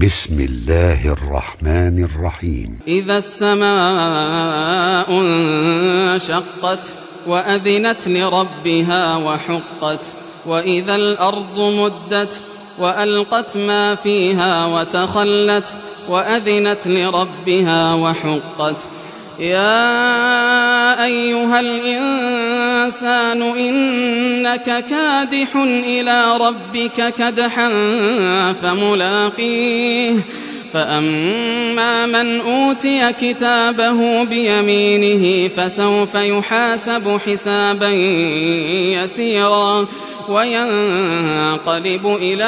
بسم الله الرحمن الرحيم. إذا السماء انشقت وأذنت لربها وحقت وإذا الأرض مدت وألقت ما فيها وتخلت وأذنت لربها وحقت. يا أيها الإنسان إنك كادح إلى ربك كدحا فملاقيه فأما من أوتي كتابه بيمينه فسوف يحاسب حسابا يسيرا وينقلب إلى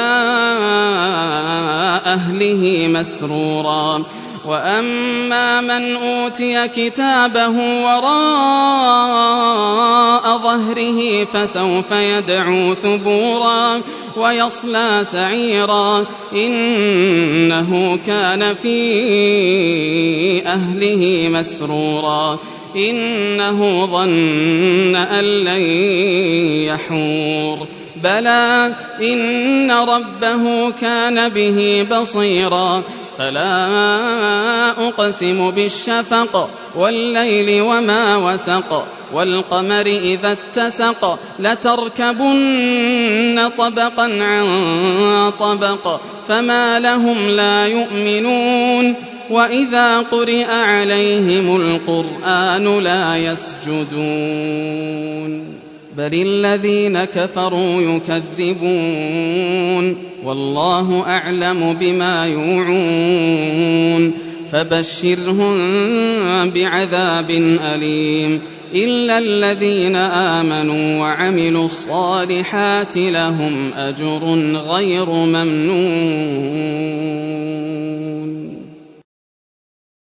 أهله مسرورا وأما من أوتي كتابه وراء ظهره فسوف يدعو ثبورا ويصلى سعيرا إنه كان في أهله مسرورا إنه ظن أن لن يحور بلى إن ربه كان به بصيرا فلا أقسم بالشفق والليل وما وسق والقمر إذا اتسق لتركبن طبقا عن طبق فما لهم لا يؤمنون وإذا قرئ عليهم القرآن لا يسجدون بل الذين كفروا يكذبون والله أعلم بما يوعون فبشرهم بعذاب أليم إلا الذين آمنوا وعملوا الصالحات لهم أجر غير ممنون.